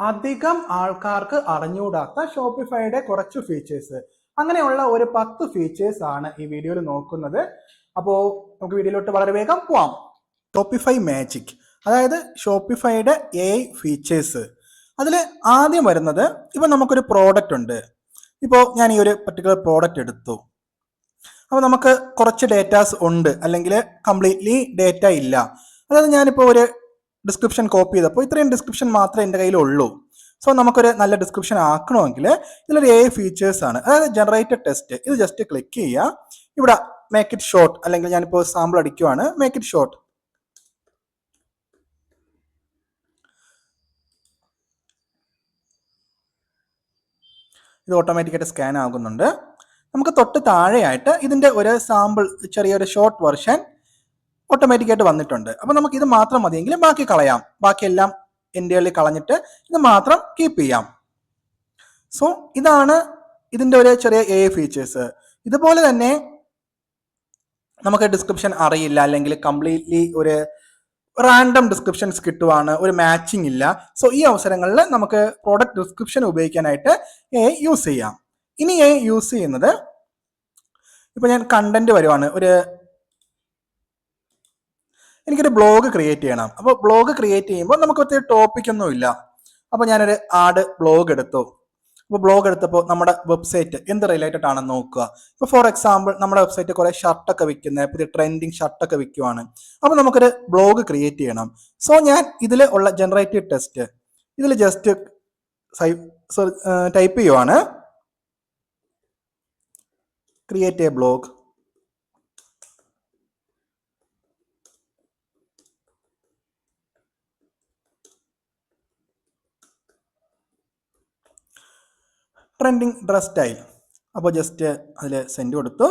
അധികം ആൾക്കാർക്ക് അറിഞ്ഞുകൂടാത്ത ഷോപ്പിഫൈയുടെ കുറച്ച് ഫീച്ചേഴ്സ്. അങ്ങനെയുള്ള ഒരു 10 ഫീച്ചേഴ്സ് ആണ് ഈ വീഡിയോയിൽ നോക്കുന്നത്. അപ്പോൾ നമുക്ക് വീഡിയോയിലോട്ട് വളരെ വേഗം പോവാം. ഷോപ്പിഫൈ മാജിക്, അതായത് ഷോപ്പിഫൈയുടെ AI ഫീച്ചേഴ്സ്. അതിൽ ആദ്യം വരുന്നത്, ഇപ്പോൾ നമുക്കൊരു പ്രോഡക്റ്റ് ഉണ്ട്. ഇപ്പോൾ ഞാൻ ഈ ഒരു പർട്ടിക്കുലർ പ്രോഡക്റ്റ് എടുത്തു. അപ്പോൾ നമുക്ക് കുറച്ച് ഡേറ്റാസ് ഉണ്ട്, അല്ലെങ്കിൽ കംപ്ലീറ്റ്ലി ഡേറ്റ ഇല്ല. അതായത് ഞാനിപ്പോൾ ഒരു ഡിസ്ക്രിപ്ഷൻ കോപ്പി ചെയ്തപ്പോൾ ഇത്രയും ഡിസ്ക്രിപ്ഷൻ മാത്രമേ എൻ്റെ കയ്യിലുള്ളൂ. സോ നമുക്കൊരു നല്ല ഡിസ്ക്രിപ്ഷൻ ആക്കണമെങ്കിൽ ഇതിലൊരു AI ഫീച്ചേഴ്സ് ആണ്, അതായത് ജനറേറ്റഡ് ടെക്സ്റ്റ്. ഇത് ജസ്റ്റ് ക്ലിക്ക് ചെയ്യുക. ഇവിടെ മേക്ക് ഇറ്റ് ഷോർട്ട്, അല്ലെങ്കിൽ ഞാനിപ്പോൾ സാമ്പിൾ അടിക്കുവാണ്, മേക്ക് ഇറ്റ് ഷോർട്ട്. ഇത് ഓട്ടോമാറ്റിക്കായിട്ട് സ്കാൻ ആകുന്നുണ്ട്. നമുക്ക് തൊട്ട് താഴെയായിട്ട് ഇതിൻ്റെ ഒരു സാമ്പിൾ, ചെറിയൊരു ഷോർട്ട് വെർഷൻ ഓട്ടോമാറ്റിക്കായിട്ട് വന്നിട്ടുണ്ട്. അപ്പോൾ നമുക്ക് ഇത് മാത്രം മതിയെങ്കിൽ ബാക്കി കളയാം, ബാക്കിയെല്ലാം എൻ്റെ കളഞ്ഞിട്ട് ഇത് മാത്രം കീപ്പ് ചെയ്യാം. സോ ഇതാണ് ഇതിൻ്റെ ഒരു ചെറിയ AI ഫീച്ചേഴ്സ്. ഇതുപോലെ തന്നെ നമുക്ക് ഡിസ്ക്രിപ്ഷൻ അറിയില്ല, അല്ലെങ്കിൽ കംപ്ലീറ്റ്ലി ഒരു റാൻഡം ഡിസ്ക്രിപ്ഷൻസ് കിട്ടുവാണ്, ഒരു മാച്ചിങ് ഇല്ല. സോ ഈ അവസരങ്ങളിൽ നമുക്ക് പ്രോഡക്റ്റ് ഡിസ്ക്രിപ്ഷൻ ഉപയോഗിക്കാനായിട്ട് AI യൂസ് ചെയ്യാം. ഇനി AI യൂസ് ചെയ്യുന്നത്, ഇപ്പോൾ ഞാൻ കണ്ടന്റ് വരുവാണ്, എനിക്കൊരു ബ്ലോഗ് ക്രിയേറ്റ് ചെയ്യണം. അപ്പോൾ ബ്ലോഗ് ക്രിയേറ്റ് ചെയ്യുമ്പോൾ നമുക്ക് ഒത്തിരി ടോപ്പിക്കൊന്നും ഇല്ല. അപ്പോൾ ഞാനൊരു ആഡ് ബ്ലോഗ് എടുത്തു. അപ്പോൾ ബ്ലോഗ് എടുത്തപ്പോൾ നമ്മുടെ വെബ്സൈറ്റ് എന്ത് റിലേറ്റഡ് ആണെന്ന് നോക്കുക. ഇപ്പോൾ ഫോർ എക്സാമ്പിൾ നമ്മുടെ വെബ്സൈറ്റ് കുറേ ഷർട്ടൊക്കെ വിൽക്കുന്നത്, പുതിയ ട്രെൻഡിങ് ഷർട്ടൊക്കെ വിൽക്കുവാണ്. അപ്പോൾ നമുക്കൊരു ബ്ലോഗ് ക്രിയേറ്റ് ചെയ്യണം. സോ ഞാൻ ഇതിൽ ഉള്ള ജനറേറ്റീവ് ടെക്സ്റ്റ് ഇതിൽ ജസ്റ്റ് ടൈപ്പ് ചെയ്യുവാണ്, create A blog. Trending dress style. അപ്പോൾ ജസ്റ്റ് അതിൽ സെൻഡ് കൊടുത്തു.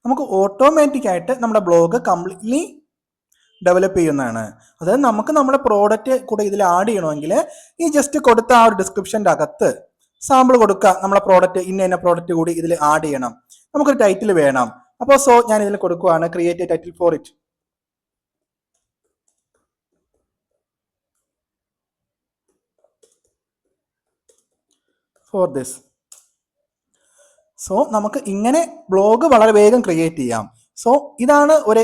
നമുക്ക് ഓട്ടോമാറ്റിക്കായിട്ട് നമ്മുടെ ബ്ലോഗ് കംപ്ലീറ്റ്ലി ഡെവലപ്പ് ചെയ്യുന്നതാണ്. അതായത് നമുക്ക് നമ്മുടെ പ്രോഡക്റ്റ് കൂടെ ഇതിൽ ആഡ് ചെയ്യണമെങ്കിൽ ഈ ജസ്റ്റ് കൊടുത്ത ആ ഒരു ഡിസ്ക്രിപ്ഷൻ്റെ അകത്ത് സാമ്പിൾ കൊടുക്കുക, നമ്മളെ പ്രോഡക്റ്റ് ഇന്ന പ്രോഡക്റ്റ് കൂടി ഇതിൽ ആഡ് ചെയ്യണം, നമുക്കൊരു ടൈറ്റിൽ വേണം. അപ്പോൾ സോ ഞാൻ ഇതിൽ കൊടുക്കുവാണ്, create A title for it. For this. So നമുക്ക് ഇങ്ങനെ ബ്ലോഗ് വളരെ വേഗം ക്രിയേറ്റ് ചെയ്യാം. സോ ഇതാണ് ഒരു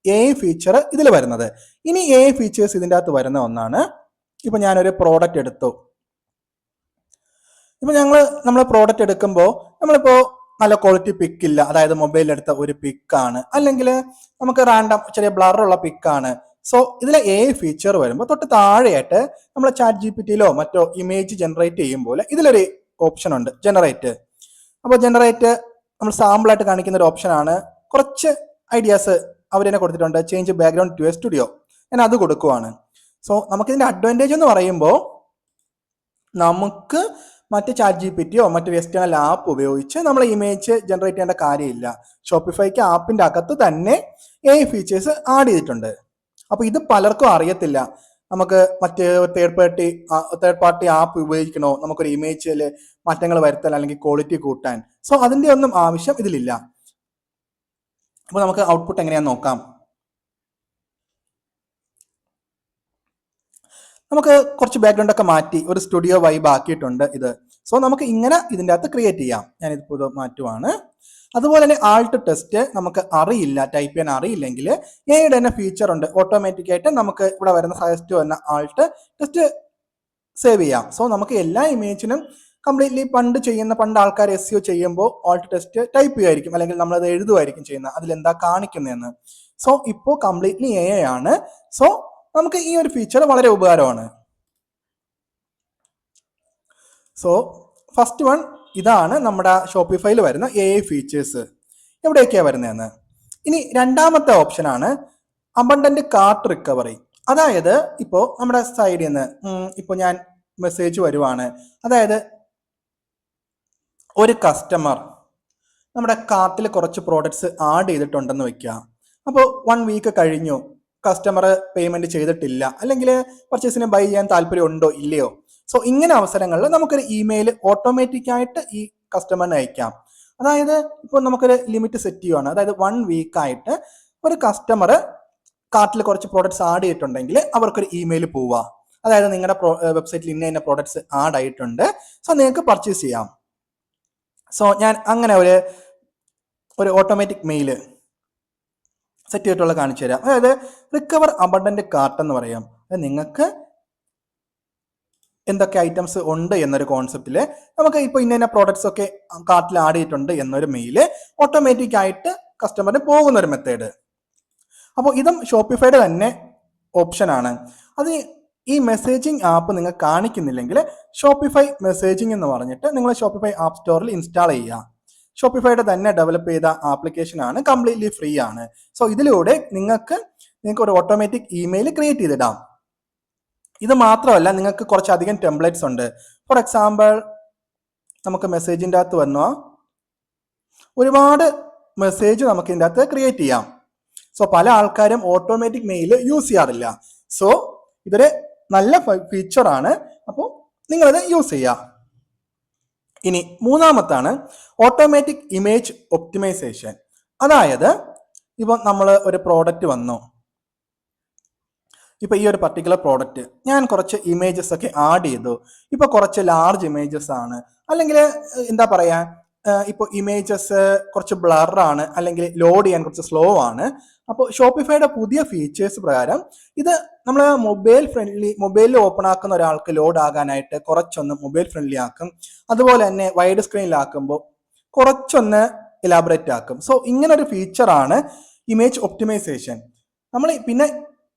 AI ഫീച്ചർ ഇതിൽ വരുന്നത്. ഇനി AI ഫീച്ചേഴ്സ് ഇതിൻ്റെ അകത്ത് വരുന്ന ഒന്നാണ്, ഇപ്പോൾ ഞാനൊരു പ്രോഡക്റ്റ് എടുത്തു. ഇപ്പോൾ നമ്മൾ പ്രോഡക്റ്റ് എടുക്കുമ്പോൾ നമ്മളിപ്പോൾ നല്ല ക്വാളിറ്റി പിക്കില്ല, അതായത് മൊബൈലിലെടുത്ത ഒരു പിക്കാണ്, അല്ലെങ്കിൽ നമുക്ക് റാൻഡം ചെറിയ ബ്ലറുള്ള പിക്കാണ്. സോ ഇതിലെ AI ഫീച്ചർ വരുമ്പോൾ തൊട്ട് താഴെയായിട്ട് നമ്മൾ ChatGPTയിലോ മറ്റോ ഇമേജ് ജനറേറ്റ് ചെയ്യുമ്പോൾ ഇതിലൊരു ഓപ്ഷൻ ഉണ്ട്, ജനറേറ്റ്. അപ്പോൾ ജനറേറ്റ് നമ്മൾ സാമ്പിളായിട്ട് കാണിക്കുന്ന ഒരു ഓപ്ഷനാണ്. കുറച്ച് ഐഡിയാസ് അവരെന്നെ കൊടുത്തിട്ടുണ്ട്, change background to a studio. ഞാൻ അത് കൊടുക്കുവാണ്. സോ നമുക്കിതിൻ്റെ അഡ്വാൻറ്റേജ് എന്ന് പറയുമ്പോൾ, നമുക്ക് മറ്റ് ChatGPTയോ മറ്റ് വെസ്റ്റേണൽ ആപ്പ് ഉപയോഗിച്ച് നമ്മൾ ഇമേജ് ജനറേറ്റ് ചെയ്യേണ്ട കാര്യമില്ല. ഷോപ്പിഫൈക്ക് ആപ്പിൻ്റെ അകത്ത് തന്നെ AI ഫീച്ചേഴ്സ് ആഡ് ചെയ്തിട്ടുണ്ട്. അപ്പോൾ ഇത് പലർക്കും അറിയത്തില്ല. നമുക്ക് മറ്റ് തേർഡ് പാർട്ടി ആപ്പ് ഉപയോഗിക്കണോ, നമുക്കൊരു ഇമേജിൽ മാറ്റങ്ങൾ വരുത്താൻ അല്ലെങ്കിൽ ക്വാളിറ്റി കൂട്ടാൻ. സോ അതിൻ്റെ ഒന്നും ആവശ്യം ഇതിലില്ല. അപ്പോൾ നമുക്ക് ഔട്ട്പുട്ട് എങ്ങനെയാണെന്ന് നോക്കാം. നമുക്ക് കുറച്ച് ബാക്ക്ഗ്രൗണ്ട് ഒക്കെ മാറ്റി ഒരു സ്റ്റുഡിയോ വൈബ് ആക്കിയിട്ടുണ്ട് ഇത്. സോ നമുക്ക് ഇങ്ങനെ ഇതിൻ്റെ അകത്ത് ക്രിയേറ്റ് ചെയ്യാം. ഞാനിതിപ്പോൾ മാറ്റുവാണ്. അതുപോലെ തന്നെ ആൾട്ട് ടെസ്റ്റ് നമുക്ക് അറിയില്ല, ടൈപ്പ് ചെയ്യാൻ അറിയില്ലെങ്കിൽ AI-യുടെ തന്നെ ഫീച്ചർ ഉണ്ട്, ഓട്ടോമാറ്റിക്കായിട്ട് നമുക്ക് ഇവിടെ വരുന്ന സജസ്റ്റ് വന്ന ആൾട്ട് ടെസ്റ്റ് സേവ് ചെയ്യാം. സോ നമുക്ക് എല്ലാ ഇമേജിനും കംപ്ലീറ്റ്ലി പണ്ട് ആൾക്കാർ SEO ചെയ്യുമ്പോൾ ആൾട്ട് ടെസ്റ്റ് ടൈപ്പ് ചെയ്യുമായിരിക്കും, അല്ലെങ്കിൽ നമ്മളത് എഴുതുമായിരിക്കും ചെയ്യുന്നത്, അതിലെന്താ കാണിക്കുന്നതെന്ന്. സോ ഇപ്പോൾ കംപ്ലീറ്റ്ലി AI ആണ്. സോ നമുക്ക് ഈ ഒരു ഫീച്ചർ വളരെ ഉപകാരമാണ്. സോ ഫസ്റ്റ് വൺ ഇതാണ് നമ്മുടെ ഷോപ്പിഫൈയിൽ വരുന്ന AI ഫീച്ചേഴ്സ്. എവിടെയൊക്കെയാണ് വരുന്നതെന്ന്. ഇനി രണ്ടാമത്തെ ഓപ്ഷനാണ് അബണ്ടന്റ് കാർട്ട് റിക്കവറി. അതായത് ഇപ്പോൾ നമ്മുടെ സൈഡിൽ നിന്ന് ഇപ്പോൾ ഞാൻ മെസ്സേജ് വരുവാണ്, അതായത് ഒരു കസ്റ്റമർ നമ്മുടെ കാർട്ടിൽ കുറച്ച് പ്രോഡക്ട്സ് ആഡ് ചെയ്തിട്ടുണ്ടെന്ന് വെക്കുക. അപ്പോൾ 1 വീക്ക് കഴിഞ്ഞു, കസ്റ്റമർ പേയ്മെന്റ് ചെയ്തിട്ടില്ല, അല്ലെങ്കിൽ പർച്ചേസിന് ബൈ ചെയ്യാൻ താല്പര്യം ഉണ്ടോ ഇല്ലയോ. സോ ഇങ്ങനെ അവസരങ്ങളിൽ നമുക്കൊരു ഇമെയിൽ ഓട്ടോമാറ്റിക്കായിട്ട് ഈ കസ്റ്റമറിന് അയക്കാം. അതായത് ഇപ്പോൾ നമുക്കൊരു ലിമിറ്റ് സെറ്റ് ചെയ്യുവാണ്, അതായത് 1 വീക്കായിട്ട് ഒരു കസ്റ്റമർ കാർട്ടിൽ കുറച്ച് പ്രോഡക്ട്സ് ആഡ് ചെയ്തിട്ടുണ്ടെങ്കിൽ അവർക്കൊരു ഇമെയിൽ പോവുക. അതായത് നിങ്ങളുടെ വെബ്സൈറ്റിൽ ഇന്ന പ്രോഡക്ട്സ് ആഡ് ആയിട്ടുണ്ട്, സോ നിങ്ങൾക്ക് പർച്ചേസ് ചെയ്യാം. സോ ഞാൻ അങ്ങനെ ഒരു ഓട്ടോമാറ്റിക് മെയിൽ സെറ്റ് ചെയ്തിട്ടുള്ള കാണിച്ചു തരാം. അതായത് റിക്കവർ അബണ്ടന്റ് കാർട്ട് എന്ന് പറയാം. നിങ്ങൾക്ക് എന്തൊക്കെ ഐറ്റംസ് ഉണ്ട് എന്നൊരു കോൺസെപ്റ്റിൽ നമുക്ക് ഇപ്പോൾ ഇന്ന പ്രോഡക്ട്സ് ഒക്കെ കാർട്ടിൽ ആഡ് ചെയ്തിട്ടുണ്ട് എന്നൊരു മെയില് ഓട്ടോമാറ്റിക് ആയിട്ട് കസ്റ്റമറിന് പോകുന്ന ഒരു മെത്തേഡ്. അപ്പോൾ ഇതും ഷോപ്പിഫൈയുടെ തന്നെ ഓപ്ഷനാണ്. അത് ഈ മെസ്സേജിങ് ആപ്പ് നിങ്ങൾ കാണിക്കുന്നില്ലെങ്കിൽ ഷോപ്പിഫൈ മെസ്സേജിങ് എന്ന് പറഞ്ഞിട്ട് നിങ്ങൾ ഷോപ്പിഫൈ ആപ്പ് സ്റ്റോറിൽ ഇൻസ്റ്റാൾ ചെയ്യുക. ഷോപ്പിഫൈയുടെ തന്നെ ഡെവലപ്പ് ചെയ്ത ആപ്ലിക്കേഷൻ ആണ്, കംപ്ലീറ്റ്ലി ഫ്രീ ആണ്. സോ ഇതിലൂടെ നിങ്ങൾക്ക് ഒരു ഓട്ടോമാറ്റിക് ഇമെയിൽ ക്രിയേറ്റ് ചെയ്തിടാം. ഇത് മാത്രമല്ല, നിങ്ങൾക്ക് കുറച്ചധികം ടെംപ്ലേറ്റ്സ് ഉണ്ട്. ഫോർ എക്സാമ്പിൾ, നമുക്ക് മെസ്സേജിൻ്റെ അകത്ത് വന്നോ ഒരുപാട് മെസ്സേജ് നമുക്ക് ഇതിൻ്റെ അകത്ത് ക്രിയേറ്റ് ചെയ്യാം. സോ പല ആൾക്കാരും ഓട്ടോമാറ്റിക് മെയിൽ യൂസ് ചെയ്യാറില്ല. സോ ഇതൊരു നല്ല ഫീച്ചറാണ്. അപ്പോൾ നിങ്ങളത് യൂസ് ചെയ്യുക. ഇനി മൂന്നാമത്താണ് ഓട്ടോമാറ്റിക് ഇമേജ് ഒപ്റ്റിമൈസേഷൻ. അതായത് ഇപ്പം നമ്മൾ ഒരു പ്രോഡക്റ്റ് വന്നു, ഇപ്പം ഈ ഒരു പർട്ടിക്കുലർ പ്രോഡക്റ്റ് ഞാൻ കുറച്ച് ഇമേജസ് ഒക്കെ ആഡ് ചെയ്തു. ഇപ്പോൾ കുറച്ച് ലാർജ് ഇമേജസ് ആണ്, അല്ലെങ്കിൽ എന്താ പറയുക, ഇപ്പോൾ ഇമേജസ് കുറച്ച് ബ്ലറാണ്, അല്ലെങ്കിൽ ലോഡ് ചെയ്യാൻ കുറച്ച് സ്ലോ ആണ്. അപ്പോൾ ഷോപ്പിഫൈയുടെ പുതിയ ഫീച്ചേഴ്സ് പ്രകാരം ഇത് നമ്മൾ മൊബൈലിൽ ഓപ്പൺ ആക്കുന്ന ഒരാൾക്ക് ലോഡ് ആകാനായിട്ട് കുറച്ചൊന്ന് മൊബൈൽ ഫ്രണ്ട്ലി ആക്കും. അതുപോലെ തന്നെ വൈഡ് സ്ക്രീനിലാക്കുമ്പോൾ കുറച്ചൊന്ന് എലാബറേറ്റ് ആക്കും. സോ ഇങ്ങനൊരു ഫീച്ചറാണ് ഇമേജ് ഒപ്റ്റിമൈസേഷൻ. നമ്മൾ പിന്നെ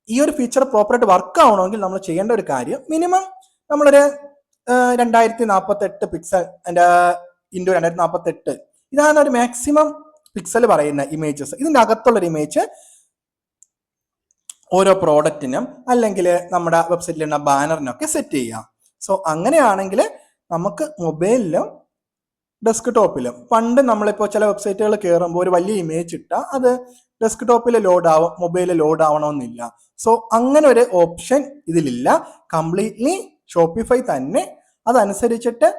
ഈ ഒരു ഫീച്ചർ പ്രോപ്പറായിട്ട് വർക്ക് ആവണമെങ്കിൽ നമ്മൾ ചെയ്യേണ്ട ഒരു കാര്യം, മിനിമം നമ്മളൊരു 2048 പിക്സൽ ഇൻറ്റു 2048 ഇതാണ് ഒരു മാക്സിമം പിക്സൽ പറയുന്ന ഇമേജസ്. ഇതിൻ്റെ അകത്തുള്ളൊരു ഇമേജ് ഓരോ പ്രോഡക്റ്റിനും അല്ലെങ്കിൽ നമ്മുടെ വെബ്സൈറ്റിലുള്ള ബാനറിനൊക്കെ സെറ്റ് ചെയ്യാം. സോ അങ്ങനെയാണെങ്കിൽ നമുക്ക് മൊബൈലിലും ഡെസ്ക്ടോപ്പിലും, പണ്ട് നമ്മളിപ്പോൾ ചില വെബ്സൈറ്റുകൾ കയറുമ്പോൾ ഒരു വലിയ ഇമേജ് ഇട്ടാൽ അത് ഡെസ്ക്ടോപ്പിൽ ലോഡ് ആവും, മൊബൈലിൽ ലോഡ് ആവണമെന്നില്ല. സോ അങ്ങനെ ഒരു ഓപ്ഷൻ ഇതിലില്ല. കംപ്ലീറ്റ്ലി ഷോപ്പിഫൈ തന്നെ അതനുസരിച്ചിട്ട്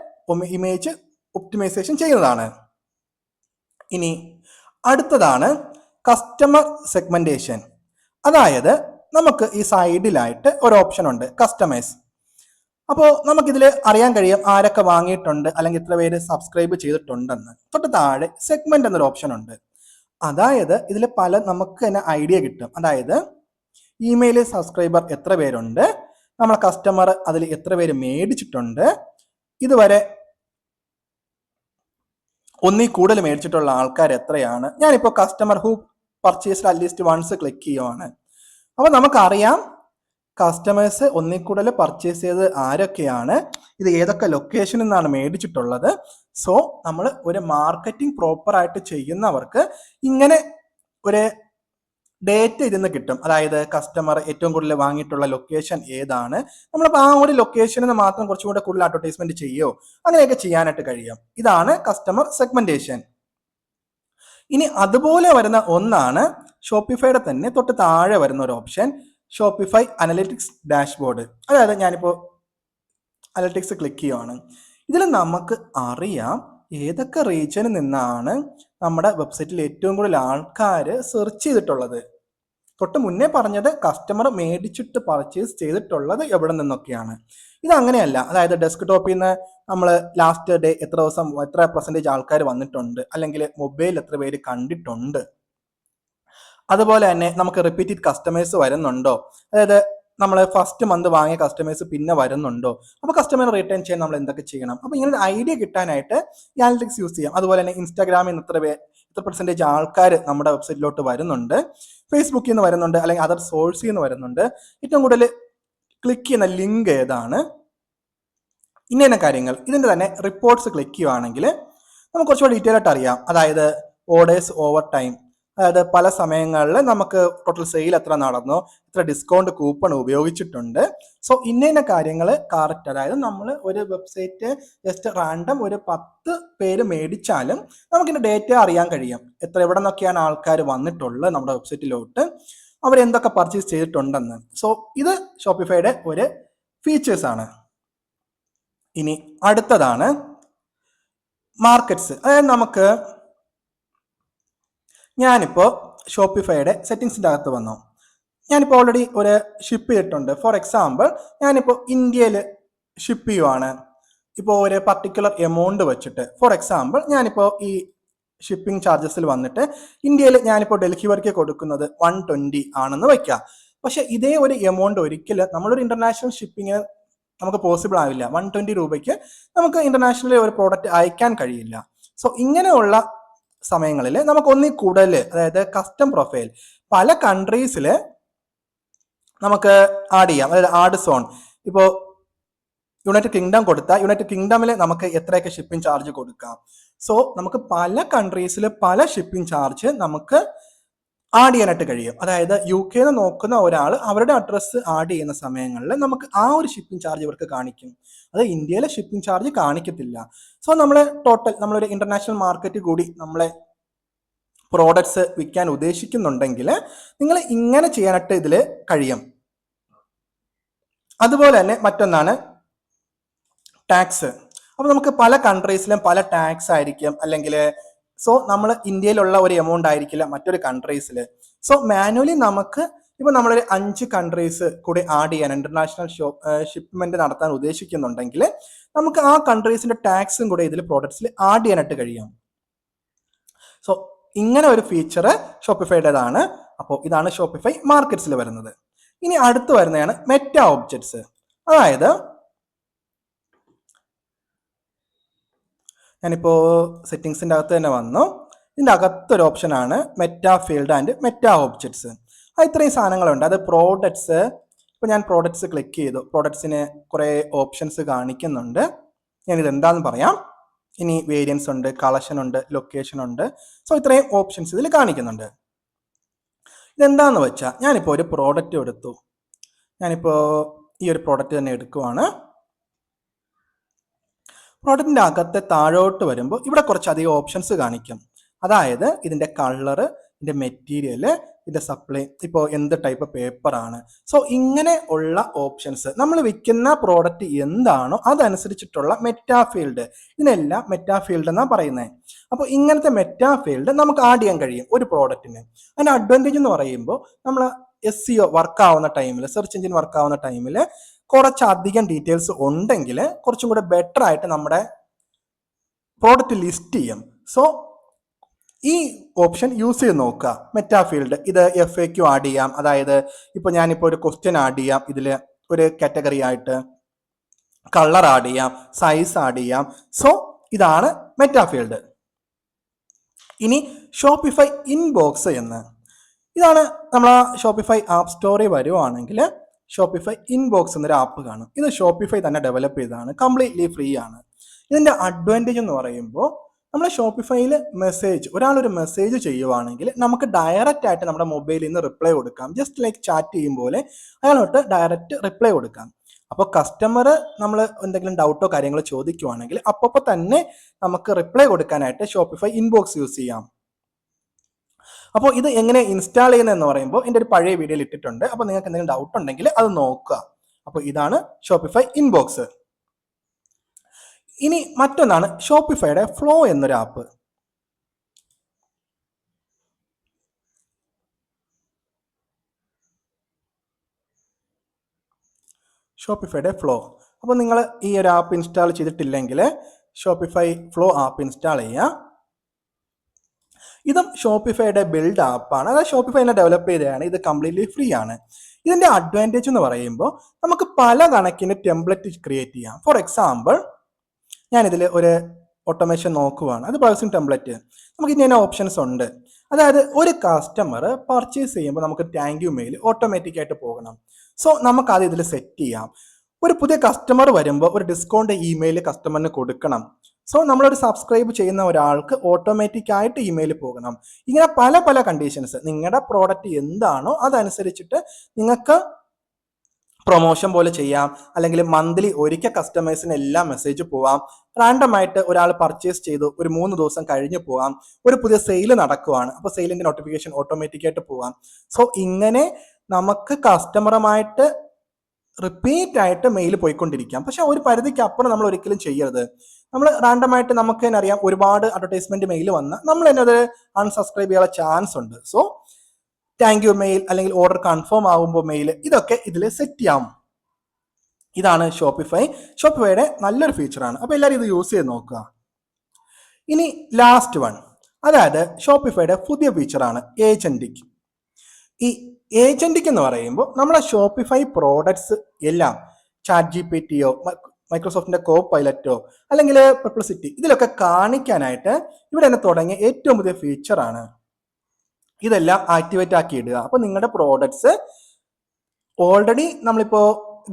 ഇമേജ് ഒപ്റ്റിമൈസേഷൻ ചെയ്യുന്നതാണ്. ഇനി അടുത്തതാണ് കസ്റ്റമർ സെഗ്മെന്റേഷൻ. അതായത് നമുക്ക് ഈ സൈഡിലായിട്ട് ഒരു ഓപ്ഷൻ ഉണ്ട്, കസ്റ്റമൈസ്. അപ്പോൾ നമുക്കിതിൽ അറിയാൻ കഴിയും ആരൊക്കെ വാങ്ങിയിട്ടുണ്ട് അല്ലെങ്കിൽ എത്ര പേര് സബ്സ്ക്രൈബ് ചെയ്തിട്ടുണ്ടെന്ന്. തൊട്ട് താഴെ സെഗ്മെന്റ് എന്നൊരു ഓപ്ഷൻ ഉണ്ട്. അതായത് ഇതിൽ നമുക്ക് തന്നെ ഐഡിയ കിട്ടും. അതായത് ഇമെയിൽ സബ്സ്ക്രൈബർ എത്ര പേരുണ്ട്, നമ്മളെ കസ്റ്റമർ അതിൽ എത്ര പേര് മേടിച്ചിട്ടുണ്ട്, ഇതുവരെ ഒന്നിൽ കൂടുതൽ മേടിച്ചിട്ടുള്ള ആൾക്കാർ എത്രയാണ്. ഞാനിപ്പോൾ customer who purchased at least once click ചെയ്യുവാണ്. അപ്പോൾ നമുക്കറിയാം കസ്റ്റമേഴ്സ് ഒന്നിൽ കൂടുതൽ പർച്ചേസ് ചെയ്ത് ആരൊക്കെയാണ്, ഇത് ഏതൊക്കെ ലൊക്കേഷനിൽ നിന്നാണ് മേടിച്ചിട്ടുള്ളത്. സോ നമ്മൾ ഒരു മാർക്കറ്റിംഗ് പ്രോപ്പറായിട്ട് ചെയ്യുന്നവർക്ക് ഇങ്ങനെ ഒരു ഡേറ്റ ഇതിന്ന് കിട്ടും. അതായത് കസ്റ്റമർ ഏറ്റവും കൂടുതൽ വാങ്ങിയിട്ടുള്ള ലൊക്കേഷൻ ഏതാണ്, നമ്മളിപ്പോൾ ആ ഒരു ലൊക്കേഷനിൽ മാത്രം കുറച്ചും കൂടെ കൂടുതൽ അഡ്വർടൈസ്മെന്റ് ചെയ്യോ അങ്ങനെയൊക്കെ ചെയ്യാനായിട്ട് കഴിയും. ഇതാണ് കസ്റ്റമർ സെഗ്മെന്റേഷൻ. ഇനി അതുപോലെ വരുന്ന ഒന്നാണ് ഷോപ്പിഫൈയുടെ തന്നെ തൊട്ട് താഴെ വരുന്ന ഒരു ഓപ്ഷൻ, ഷോപ്പിഫൈ അനലിറ്റിക്സ് ഡാഷ്ബോർഡ്. അതായത് ഞാനിപ്പോൾ അനലിറ്റിക്സ് ക്ലിക്ക് ചെയ്യുവാണ്. ഇതിൽ നമുക്ക് അറിയാം ഏതൊക്കെ റീജിയനിൽ നിന്നാണ് നമ്മുടെ വെബ്സൈറ്റിൽ ഏറ്റവും കൂടുതൽ ആൾക്കാർ സെർച്ച് ചെയ്തിട്ടുള്ളത്. തൊട്ട് മുന്നേ പറഞ്ഞത് കസ്റ്റമർ മേടിച്ചിട്ട് പർച്ചേസ് ചെയ്തിട്ടുള്ളത് എവിടെ നിന്നൊക്കെയാണ്. ഇത് അങ്ങനെയല്ല. അതായത് ഡെസ്ക്ടോപ്പിൽ നിന്ന് നമ്മൾ ലാസ്റ്റ് ഡേ എത്ര പെർസെൻറ്റേജ് ആൾക്കാർ വന്നിട്ടുണ്ട്, അല്ലെങ്കിൽ മൊബൈൽ എത്ര പേര് കണ്ടിട്ടുണ്ട്. അതുപോലെ തന്നെ നമുക്ക് റിപ്പീറ്റഡ് കസ്റ്റമേഴ്സ് വരുന്നുണ്ടോ, അതായത് നമ്മൾ ഫസ്റ്റ് മന്ത് വാങ്ങിയ കസ്റ്റമേഴ്സ് പിന്നെ വരുന്നുണ്ടോ, അപ്പോൾ കസ്റ്റമർ റിട്ടേൺ ചെയ്യാൻ നമ്മൾ എന്തൊക്കെ ചെയ്യണം. അപ്പോൾ ഇങ്ങനെ ഒരു ഐഡിയ കിട്ടാനായിട്ട് ഈ അനലിറ്റിക്സ് യൂസ് ചെയ്യാം. അതുപോലെ തന്നെ ഇൻസ്റ്റാഗ്രാമിൽ നിന്ന് എത്ര പെർസെൻറ്റേജ് ആൾക്കാർ നമ്മുടെ വെബ്സൈറ്റിലോട്ട് വരുന്നുണ്ട്, ഫേസ്ബുക്കിൽ നിന്ന് വരുന്നുണ്ട്, അല്ലെങ്കിൽ അതർ സോഴ്സിൽ നിന്ന് വരുന്നുണ്ട്, ഏറ്റവും കൂടുതൽ ക്ലിക്ക് ചെയ്യുന്ന ലിങ്ക് ഏതാണ്, ഇന്ന കാര്യങ്ങൾ. ഇതിൻ്റെ തന്നെ റിപ്പോർട്ട്സ് ക്ലിക്ക് ചെയ്യുവാണെങ്കിൽ നമുക്ക് കുറച്ചുകൂടി ഡീറ്റെയിൽ ആയിട്ട് അറിയാം. അതായത് ഓർഡേഴ്സ് ഓവർ ടൈം, അതായത് പല സമയങ്ങളിൽ നമുക്ക് ടോട്ടൽ സെയിൽ എത്ര നടന്നോ, എത്ര ഡിസ്കൗണ്ട് കൂപ്പൺ ഉപയോഗിച്ചിട്ടുണ്ട്. സോ ഇന്ന കാര്യങ്ങൾ കറക്റ്റ്. അതായത് നമ്മൾ ഒരു വെബ്സൈറ്റ് ജസ്റ്റ് റാൻഡം ഒരു 10 പേര് മേടിച്ചാലും നമുക്കിൻ്റെ ഡേറ്റ അറിയാൻ കഴിയും. എവിടെ നിന്നൊക്കെയാണ് ആൾക്കാർ വന്നിട്ടുള്ളത് നമ്മുടെ വെബ്സൈറ്റിലോട്ട്, അവരെന്തൊക്കെ പർച്ചേസ് ചെയ്തിട്ടുണ്ടെന്ന്. സോ ഇത് ഷോപ്പിഫൈയുടെ ഒരു ഫീച്ചേഴ്സ് ആണ്. ഇനി അടുത്തതാണ് മാർക്കറ്റ്സ്. അതായത് ഞാനിപ്പോൾ ഷോപ്പിഫൈയുടെ സെറ്റിങ്സിൻ്റെ അകത്ത് വന്നു. ഞാനിപ്പോൾ ഓൾറെഡി ഒരു ഷിപ്പ് ചെയ്തിട്ടുണ്ട്. ഫോർ എക്സാമ്പിൾ ഞാനിപ്പോൾ ഇന്ത്യയിൽ ഷിപ്പ് ചെയ്യുവാണ്. ഇപ്പോൾ ഒരു പർട്ടിക്കുലർ എമൗണ്ട് വെച്ചിട്ട് ഫോർ എക്സാമ്പിൾ ഞാനിപ്പോൾ ഈ ഷിപ്പിംഗ് ചാർജസിൽ വന്നിട്ട് ഇന്ത്യയിൽ ഞാനിപ്പോൾ ഡൽഹിവർക്ക് കൊടുക്കുന്നത് 120 ആണെന്ന് വയ്ക്കാം. പക്ഷെ ഇതേ ഒരു എമൗണ്ട് ഒരിക്കലും നമ്മളൊരു ഇന്റർനാഷണൽ ഷിപ്പിംഗ് നമുക്ക് പോസിബിൾ ആവില്ല. 120 രൂപയ്ക്ക് നമുക്ക് ഇന്റർനാഷണലി ഒരു പ്രോഡക്റ്റ് അയക്കാൻ കഴിയില്ല. സോ ഇങ്ങനെയുള്ള സമയങ്ങളിൽ നമുക്ക് ഒന്നിൽ കൂടുതൽ, അതായത് കസ്റ്റം പ്രൊഫൈൽ പല കൺട്രീസിൽ നമുക്ക് ആഡ് ചെയ്യാം. അതായത് ആഡ് സോൺ, ഇപ്പോൾ യുണൈറ്റഡ് കിങ്ഡം കൊടുത്താൽ യുണൈറ്റഡ് കിങ്ഡമിൽ നമുക്ക് എത്രയൊക്കെ ഷിപ്പിംഗ് ചാർജ് കൊടുക്കാം. സോ നമുക്ക് പല കൺട്രീസിൽ പല ഷിപ്പിംഗ് ചാർജ് നമുക്ക് ആഡ് ചെയ്യാനായിട്ട് കഴിയും. അതായത് UK നോക്കുന്ന ഒരാൾ അവരുടെ അഡ്രസ്സ് ആഡ് ചെയ്യുന്ന സമയങ്ങളിൽ നമുക്ക് ആ ഒരു ഷിപ്പിംഗ് ചാർജ് ഇവർക്ക് കാണിക്കും. അത് ഇന്ത്യയിലെ ഷിപ്പിംഗ് ചാർജ് കാണിക്കത്തില്ല. സോ നമ്മൾ ടോട്ടൽ നമ്മളൊരു ഇന്റർനാഷണൽ മാർക്കറ്റ് കൂടി നമ്മളെ പ്രോഡക്ട്സ് വിൽക്കാൻ ഉദ്ദേശിക്കുന്നുണ്ടെങ്കിൽ നിങ്ങൾ ഇങ്ങനെ ചെയ്യാനായിട്ട് ഇതിൽ കഴിയും. അതുപോലെ തന്നെ മറ്റൊന്നാണ് ടാക്സ്. അപ്പോൾ നമുക്ക് പല കൺട്രീസിലും പല ടാക്സ് ആയിരിക്കും, അല്ലെങ്കിൽ സോ നമ്മൾ ഇന്ത്യയിലുള്ള ഒരു എമൗണ്ട് ആയിരിക്കില്ല മറ്റൊരു കൺട്രീസിൽ. സോ മാനുവലി നമുക്ക് ഇപ്പോൾ നമ്മളൊരു 5 കൺട്രീസ് കൂടി ആഡ് ചെയ്യാൻ ഇന്റർനാഷണൽ ഷിപ്മെന്റ് നടത്താൻ ഉദ്ദേശിക്കുന്നുണ്ടെങ്കിൽ നമുക്ക് ആ കൺട്രീസിന്റെ ടാക്സും കൂടെ ഇതിൽ പ്രോഡക്ട്സിൽ ആഡ് ചെയ്യാനായിട്ട് കഴിയും. സോ ഇങ്ങനെ ഒരു ഫീച്ചർ ഷോപ്പിഫൈയുടേതാണ്. അപ്പോൾ ഇതാണ് ഷോപ്പിഫൈ മാർക്കറ്റ്സിൽ വരുന്നത്. ഇനി അടുത്ത് വരുന്നതാണ് മെറ്റാ ഒബ്ജക്ട്സ്. അതായത് ഞാനിപ്പോൾ സെറ്റിങ്സിൻ്റെ അകത്ത് തന്നെ വന്നു. ഇതിൻ്റെ അകത്തൊരു ഓപ്ഷനാണ് meta field and meta objects. ഇത്രയും സാധനങ്ങളുണ്ട്. അത് പ്രോഡക്ട്സ്. ഇപ്പോൾ ഞാൻ പ്രോഡക്ട്സ് ക്ലിക്ക് ചെയ്തു. പ്രോഡക്ട്സിന് കുറേ ഓപ്ഷൻസ് കാണിക്കുന്നുണ്ട്. ഞാനിത് എന്താണെന്ന് പറയാം. ഇനി വേരിയൻസ് ഉണ്ട്, കളക്ഷൻ ഉണ്ട്, ലൊക്കേഷൻ ഉണ്ട്. സോ ഇത്രയും ഓപ്ഷൻസ് ഇതിൽ കാണിക്കുന്നുണ്ട്. ഇതെന്താണെന്ന് വെച്ചാൽ ഞാനിപ്പോൾ ഒരു പ്രോഡക്റ്റ് എടുത്തു. ഞാനിപ്പോൾ ഈ ഒരു പ്രോഡക്റ്റ് തന്നെ എടുക്കുവാണ്. പ്രോഡക്റ്റിൻ്റെ അകത്തെ താഴോട്ട് വരുമ്പോൾ ഇവിടെ കുറച്ചധികം ഓപ്ഷൻസ് കാണിക്കും. അതായത് ഇതിൻ്റെ കളറ്, ഇതിൻ്റെ മെറ്റീരിയൽ, ഇതിൻ്റെ സപ്ലൈ, ഇപ്പോൾ എന്ത് ടൈപ്പ് പേപ്പറാണ്. സോ ഇങ്ങനെ ഉള്ള ഓപ്ഷൻസ് നമ്മൾ വിൽക്കുന്ന പ്രോഡക്റ്റ് എന്താണോ അതനുസരിച്ചിട്ടുള്ള മെറ്റാ ഫീൽഡ്, ഇതിനെല്ലാം മെറ്റാ ഫീൽഡ് എന്നാണ് പറയുന്നത്. അപ്പോൾ ഇങ്ങനത്തെ മെറ്റാ ഫീൽഡ് നമുക്ക് ആഡ് ചെയ്യാൻ കഴിയും ഒരു പ്രോഡക്റ്റിന്. അതിൻ്റെ അഡ്വാൻറ്റേജ് എന്ന് പറയുമ്പോൾ നമ്മൾ SEO വർക്ക് ആവുന്ന ടൈമിൽ, സെർച്ച് എഞ്ചിൻ വർക്ക് ആവുന്ന ടൈമിൽ കുറച്ചധികം ഡീറ്റെയിൽസ് ഉണ്ടെങ്കിൽ കുറച്ചും കൂടെ ബെറ്റർ ആയിട്ട് നമ്മുടെ പ്രോഡക്റ്റ് ലിസ്റ്റ് ചെയ്യും. സോ ഈ ഓപ്ഷൻ യൂസ് ചെയ്ത് നോക്കുക. മെറ്റാ ഫീൽഡ് ഇത് FAQ ആഡ് ചെയ്യാം. അതായത് ഇപ്പോൾ ഞാനിപ്പോൾ ഒരു ക്വസ്റ്റ്യൻ ആഡ് ചെയ്യാം, ഇതിൽ ഒരു കാറ്റഗറി ആയിട്ട് കളർ ആഡ് ചെയ്യാം, സൈസ് ആഡ് ചെയ്യാം. സോ ഇതാണ് മെറ്റാ ഫീൽഡ്. ഇനി ഷോപ്പിഫൈ ഇൻബോക്സ് എന്ന്, ഇതാണ് നമ്മൾ ഷോപ്പിഫൈ ആപ്പ് സ്റ്റോറിൽ വരുവാണെങ്കിൽ ഷോപ്പിഫൈ ഇൻബോക്സ് എന്നൊരു ആപ്പ് കാണും. ഇത് ഷോപ്പിഫൈ തന്നെ ഡെവലപ്പ് ചെയ്തതാണ്, കംപ്ലീറ്റ്ലി ഫ്രീ ആണ്. ഇതിൻ്റെ അഡ്വാൻറ്റേജ് എന്ന് പറയുമ്പോൾ നമ്മൾ ഷോപ്പിഫൈയിൽ ഒരാളൊരു മെസ്സേജ് ചെയ്യുവാണെങ്കിൽ നമുക്ക് ഡയറക്റ്റ് ആയിട്ട് നമ്മുടെ മൊബൈലിൽ നിന്ന് റിപ്ലൈ കൊടുക്കാം. ജസ്റ്റ് ലൈക്ക് ചാറ്റ് ചെയ്യും പോലെ അയാളോട്ട് ഡയറക്റ്റ് റിപ്ലൈ കൊടുക്കാം. അപ്പോൾ കസ്റ്റമർ നമ്മൾ എന്തെങ്കിലും ഡൗട്ടോ കാര്യങ്ങളോ ചോദിക്കുവാണെങ്കിൽ അപ്പോൾ തന്നെ നമുക്ക് റിപ്ലൈ കൊടുക്കാനായിട്ട് ഷോപ്പിഫൈ ഇൻബോക്സ് യൂസ് ചെയ്യാം. അപ്പോൾ ഇത് എങ്ങനെ ഇൻസ്റ്റാൾ ചെയ്യുന്നതെന്ന് പറയുമ്പോൾ എൻ്റെ ഒരു പഴയ വീഡിയോയിൽ ഇട്ടിട്ടുണ്ട്. അപ്പോൾ നിങ്ങൾക്ക് എന്തെങ്കിലും ഡൗട്ട് ഉണ്ടെങ്കിൽ അത് നോക്കുക. അപ്പോൾ ഇതാണ് ഷോപ്പിഫൈ ഇൻബോക്സ്. ഇനി മറ്റൊന്നാണ് ഷോപ്പിഫൈയുടെ ഫ്ലോ എന്നൊരു ആപ്പ്. ഷോപ്പിഫൈയുടെ ഫ്ലോ. അപ്പോൾ നിങ്ങൾ ഈ ഒരു ആപ്പ് ഇൻസ്റ്റാൾ ചെയ്തിട്ടില്ലെങ്കിൽ ഷോപ്പിഫൈ ഫ്ലോ ആപ്പ് ഇൻസ്റ്റാൾ ചെയ്യുക. ഇതും ഷോപ്പിഫൈയുടെ ബിൽഡ് ആപ്പാണ്. അതായത് ഷോപ്പിഫൈ തന്നെ ഡെവലപ്പ് ചെയ്തതാണ്. ഇത് കംപ്ലീറ്റ്ലി ഫ്രീ ആണ്. ഇതിൻ്റെ അഡ്വാൻറ്റേജ് എന്ന് പറയുമ്പോൾ നമുക്ക് പല കണക്കിന് ടെംപ്ലേറ്റ് ക്രിയേറ്റ് ചെയ്യാം. ഫോർ എക്സാമ്പിൾ ഞാനിതിൽ ഒരു ഓട്ടോമേഷൻ നോക്കുവാണ്. അത് ബ്രൗസിംഗ് ടെംപ്ലേറ്റ്. നമുക്ക് ഇങ്ങനെ ഓപ്ഷൻസ് ഉണ്ട്. അതായത് ഒരു കസ്റ്റമർ പർച്ചേസ് ചെയ്യുമ്പോൾ നമുക്ക് താങ്ക് യു മെയിൽ ഓട്ടോമാറ്റിക്കായിട്ട് പോകണം. സോ നമുക്കത് ഇതിൽ സെറ്റ് ചെയ്യാം. ഒരു പുതിയ കസ്റ്റമർ വരുമ്പോൾ ഒരു ഡിസ്കൗണ്ട് ഇമെയിൽ കസ്റ്റമറിന് കൊടുക്കണം. സോ നമ്മളൊരു സബ്സ്ക്രൈബ് ചെയ്യുന്ന ഒരാൾക്ക് ഓട്ടോമാറ്റിക് ആയിട്ട് ഇമെയിൽ പോകണം. ഇങ്ങനെ പല പല കണ്ടീഷൻസ്, നിങ്ങളുടെ പ്രോഡക്റ്റ് എന്താണോ അതനുസരിച്ചിട്ട് നിങ്ങൾക്ക് പ്രൊമോഷൻ പോലെ ചെയ്യാം. അല്ലെങ്കിൽ മന്ത്ലി ഒരിക്കൽ കസ്റ്റമേഴ്സിന് എല്ലാം മെസ്സേജ് പോവാം. റാൻഡമായിട്ട് ഒരാൾ പർച്ചേസ് ചെയ്തു ഒരു 3 ദിവസം കഴിഞ്ഞ് പോവാം. ഒരു പുതിയ സെയിൽ നടക്കുവാണ്, അപ്പോൾ സെയിലിൻ്റെ നോട്ടിഫിക്കേഷൻ ഓട്ടോമാറ്റിക്കായിട്ട് പോവാം. സോ ഇങ്ങനെ നമുക്ക് കസ്റ്റമറുമായിട്ട് റിപ്പീറ്റ് ആയിട്ട് മെയിൽ പോയിക്കൊണ്ടിരിക്കാം. പക്ഷെ ഒരു പരിധിക്ക് അപ്പുറം നമ്മൾ ഒരിക്കലും ചെയ്യരുത്. നമ്മൾ റാൻഡമായിട്ട് നമുക്ക് തന്നെ അറിയാം ഒരുപാട് അഡ്വർടൈസ്മെന്റ് മെയിൽ വന്നാൽ നമ്മൾ തന്നെ അത് അൺസബ്സ്ക്രൈബ് ചെയ്യാനുള്ള ചാൻസ് ഉണ്ട്. സോ താങ്ക് യു മെയിൽ അല്ലെങ്കിൽ ഓർഡർ കൺഫേം ആകുമ്പോൾ മെയിൽ, ഇതൊക്കെ ഇതിൽ സെറ്റ് ചെയ്യാം. ഇതാണ് ഷോപ്പിഫൈയുടെ നല്ലൊരു ഫീച്ചറാണ്. അപ്പോൾ എല്ലാവരും ഇത് യൂസ് ചെയ്ത് നോക്കുക. ഇനി ലാസ്റ്റ് വൺ, അതായത് ഷോപ്പിഫൈയുടെ പുതിയ ഫീച്ചറാണ് ഏജന്റിക്. ഈ ഏജന്റിക് എന്ന് പറയുമ്പോൾ നമ്മളെ ഷോപ്പിഫൈ പ്രോഡക്ട്സ് എല്ലാം ChatGPTയോ മൈക്രോസോഫ്റ്റിന്റെ കോപൈലറ്റോ അല്ലെങ്കിൽ പെർപ്ലസിറ്റി ഇതിലൊക്കെ കാണിക്കാനായിട്ട് ഇവിടെ തന്നെ തുടങ്ങിയ ഏറ്റവും പുതിയ ഫീച്ചറാണ്. ഇതെല്ലാം ആക്ടിവേറ്റ് ആക്കി ഇടുക. അപ്പോൾ നിങ്ങളുടെ പ്രോഡക്ട്സ് ഓൾറെഡി നമ്മളിപ്പോൾ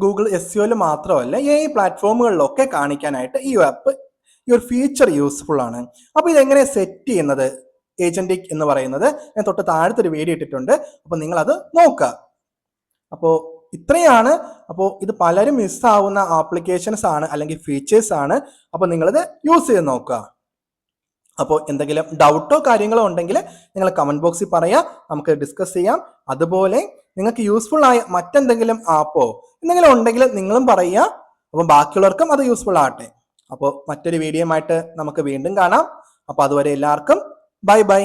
ഗൂഗിൾ SEOയിൽ മാത്രമല്ല AI പ്ലാറ്റ്ഫോമുകളിലൊക്കെ കാണിക്കാനായിട്ട് ഈ ഒരു ഫീച്ചർ യൂസ്ഫുൾ ആണ്. അപ്പോൾ ഇതെങ്ങനെ സെറ്റ് ചെയ്യുന്നത്, ഏജന്റിക് എന്ന് പറയുന്നത് ഞാൻ തൊട്ട് താഴത്തൊരു വീഡിയോ ഇട്ടിട്ടുണ്ട്. അപ്പോൾ നിങ്ങളത് നോക്കുക. അപ്പോൾ ഇത്രയാണ്. അപ്പോൾ ഇത് പലരും മിസ്സാവുന്ന ആപ്ലിക്കേഷൻസ് ആണ് അല്ലെങ്കിൽ ഫീച്ചേഴ്സ് ആണ്. അപ്പോൾ നിങ്ങളിത് യൂസ് ചെയ്ത് നോക്കുക. അപ്പോൾ എന്തെങ്കിലും ഡൗട്ടോ കാര്യങ്ങളോ ഉണ്ടെങ്കിൽ നിങ്ങൾ കമന്റ് ബോക്സിൽ പറയാം, നമുക്ക് ഡിസ്കസ് ചെയ്യാം. അതുപോലെ നിങ്ങൾക്ക് യൂസ്ഫുൾ ആയ മറ്റെന്തെങ്കിലും ആപ്പോ എന്തെങ്കിലും ഉണ്ടെങ്കിൽ നിങ്ങളും പറയുക. അപ്പോൾ ബാക്കിയുള്ളവർക്കും അത് യൂസ്ഫുൾ ആകട്ടെ. അപ്പോൾ മറ്റൊരു വീഡിയോ ആയിട്ട് നമുക്ക് വീണ്ടും കാണാം. അപ്പോൾ അതുവരെ എല്ലാവർക്കും ബൈ ബൈ.